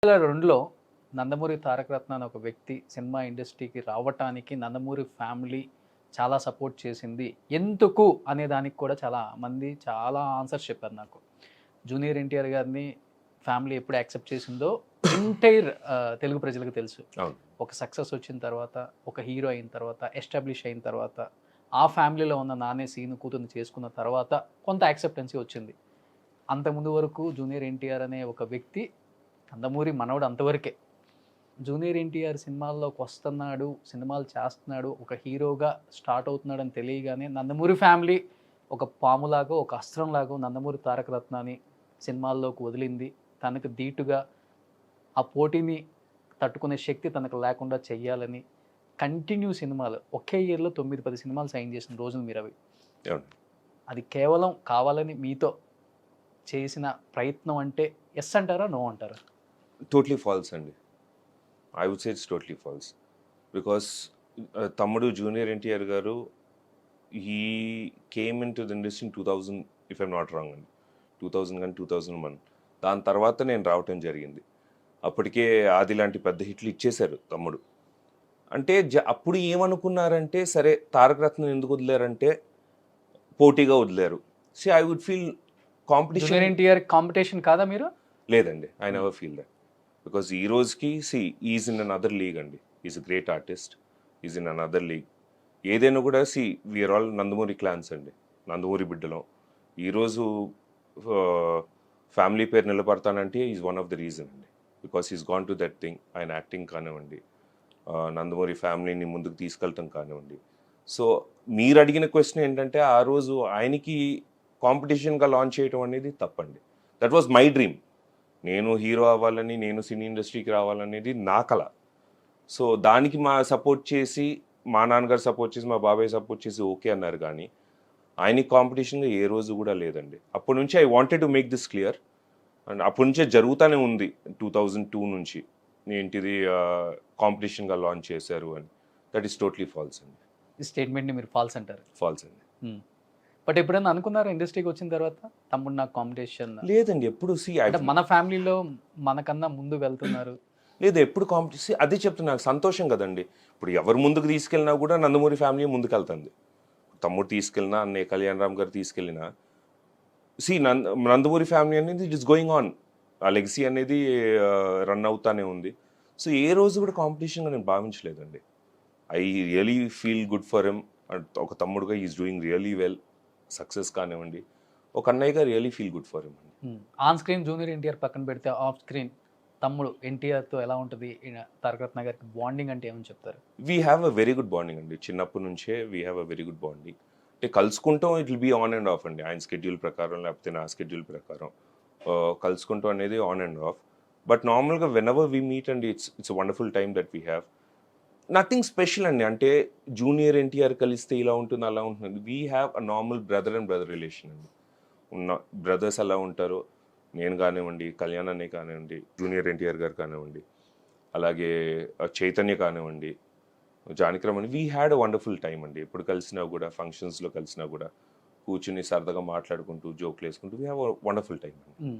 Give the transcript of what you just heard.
2002లో నందమూరి తారక రత్న అనే ఒక వ్యక్తి సినిమా ఇండస్ట్రీకి రావటానికి నందమూరి ఫ్యామిలీ చాలా సపోర్ట్ చేసింది. ఎందుకు అనే దానికి కూడా చాలా మంది చాలా ఆన్సర్స్ చెప్పారు నాకు. జూనియర్ ఎన్టీఆర్ గారిని ఫ్యామిలీ ఎప్పుడు యాక్సెప్ట్ చేసిందో ఎంటైర్ తెలుగు ప్రజలకు తెలుసు. అవును. ఒక సక్సెస్ వచ్చిన తర్వాత, ఒక హీరో అయిన తర్వాత, ఎస్టాబ్లిష్ అయిన తర్వాత, ఆ ఫ్యామిలీలో ఉన్న నానే సీను కూతుర్ని చేసుకున్న తర్వాత కొంత యాక్సెప్టెన్సీ వచ్చింది. అంతకుముందు వరకు జూనియర్ ఎన్టీఆర్ అనే ఒక వ్యక్తి నందమూరి మనవడు అంతవరకే. జూనియర్ ఎన్టీఆర్ సినిమాల్లోకి వస్తున్నాడు, సినిమాలు చేస్తున్నాడు, ఒక హీరోగా స్టార్ట్ అవుతున్నాడని తెలియగానే నందమూరి ఫ్యామిలీ ఒక పాములాగో, ఒక అస్త్రంలాగో నందమూరి తారక రత్నాన్ని సినిమాల్లోకి వదిలింది. తనకు ధీటుగా ఆ పోటీని తట్టుకునే శక్తి తనకు లేకుండా చెయ్యాలని కంటిన్యూ సినిమాలు ఒకే ఇయర్‌లో 9, 10 సినిమాలు సైన్ చేసిన రోజులు మీరవి. అవును. అది కేవలం కావాలని మీతో చేసిన ప్రయత్నం అంటే యెస్ అంటారా? నో అంటారా? టోటలీ ఫాల్స్ అండి. I would say it's totally false. Because తమ్ముడు జూనియర్ ఎన్టీఆర్ గారు he came in to the industry in 2000 if I'm not wrong అండి. 2000 కానీ 2001. దాని తర్వాత నేను రావటం జరిగింది. అప్పటికే ఆది లాంటి పెద్ద హిట్లు ఇచ్చేశారు తమ్ముడు. అంటే అప్పుడు ఏమనుకున్నారంటే సరే తారక రత్నం ఎందుకు వదిలారంటే పోటీగా వదిలారు. See I would feel competition junior NTR competition కాదా మీరు? లేదండి. I never feel that. Because ఈ రోజుకి is in another league అండి. Is a great artist. Is in another league. ఏదైనా కూడా వీఆర్ ఆల్ నందమూరి క్లాన్స్ అండి. నందమూరి బిడ్డలం. ఈరోజు ఫ్యామిలీ పేరు నిలబడతానంటే is one of the reason అండి. Because is gone to that thing. ఆయన యాక్టింగ్ కానివ్వండి, నందమూరి ఫ్యామిలీని ముందుకు తీసుకెళ్తాం కానివ్వండి. సో మీరు అడిగిన క్వశ్చన్ ఏంటంటే ఆ రోజు ఆయనకి కాంపిటీషన్గా లాంచ్ చేయడం అనేది తప్పండి. That was my dream. నేను హీరో అవ్వాలని, నేను సినీ ఇండస్ట్రీకి రావాలనేది నా కళ. సో దానికి సపోర్ట్ చేసి మా నాన్నగారు సపోర్ట్ చేసి, మా బాబాయ్ సపోర్ట్ చేసి ఓకే అన్నారు. కానీ ఆయనకి కాంపిటీషన్గా ఏ రోజు కూడా లేదండి. అప్పటి నుంచి I wanted to make this clear. And అప్పటి నుంచే జరుగుతూనే ఉంది 2002 నుంచి ఏంటిది కాంపిటీషన్గా లాంచ్ చేశారు అని. దట్ ఈస్ టోటలీ ఫాల్స్ అండి. ఈ స్టేట్మెంట్‌ని మీరు ఫాల్స్ అంటారు. ఫాల్స్ అండి. బట్ ఎప్పుడైనా అనుకున్నారా ఇండస్ట్రీకి వచ్చిన తర్వాత తమ్ముడు నాకు కాంపిటీషన్ లేదండి. ఎప్పుడు అంటే మన ఫ్యామిలీలో మనకన్నా ముందు వెళ్తున్నారు. లేదు ఎప్పుడు కాంపిటీషన్ అదే చెప్తున్నా. నాకు సంతోషం కదండి. ఇప్పుడు ఎవరు ముందుకు తీసుకెళ్ళినా కూడా నందమూరి ఫ్యామిలీ ముందుకు వెళ్తుంది. తమ్ముడు తీసుకెళ్ళినా, అన్నయ్య కళ్యాణ్ రామ్ గారు తీసుకెళ్ళినా నందమూరి ఫ్యామిలీ అనేది ఇట్ ఇస్ గోయింగ్ ఆన్. ఆ లెగసీ అనేది రన్ అవుతానే ఉంది. సో ఏ రోజు కూడా కాంపిటీషన్గా నేను భావించలేదండి. I really feel good for him. ఒక తమ్ముడుగా is doing really well. Success కానివ్వండి, ఒక అన్నయ్యగా really feel good for him అండి. ఆన్ స్క్రీన్ జూనియర్ ఎన్టీఆర్ పక్కన పెడితే ఆఫ్ స్క్రీన్ తమ్ముడు ఎన్టీఆర్తో ఎలా ఉంటుంది? తారక రత్న గారికి బాండింగ్ అంటే ఏమని చెప్తారు? We have a very good bonding అండి. చిన్నప్పటి నుంచే we have a very good bonding. అంటే కలుసుకుంటాం, it will be on and off అండి. ఆయన స్కెడ్యూల్ ప్రకారం లేకపోతే నా స్కెడ్యూల్ ప్రకారం కలుసుకుంటాం అనేది ఆన్ అండ్ ఆఫ్. బట్ నార్మల్గా when ever we meet and it's wonderful time that we have. Nothing special అండి. అంటే జూనియర్ ఎన్టీఆర్ కలిస్తే ఇలా ఉంటుంది, అలా ఉంటుంది. We have a normal brother and brother relation అండి. ఉన్న బ్రదర్స్ ఎలా ఉంటారో, నేను కానివ్వండి, కళ్యాణ్ అన్నయ్య కానివ్వండి, జూనియర్ ఎన్టీఆర్ గారు కానివ్వండి, అలాగే చైతన్య కానివ్వండి, జానకిరామ్ అని we had a wonderful time అండి. ఎప్పుడు కలిసినా కూడా, ఫంక్షన్స్లో కలిసినా కూడా కూర్చుని సరదాగా మాట్లాడుకుంటూ, జోక్లు వేసుకుంటూ we have a wonderful time అండి.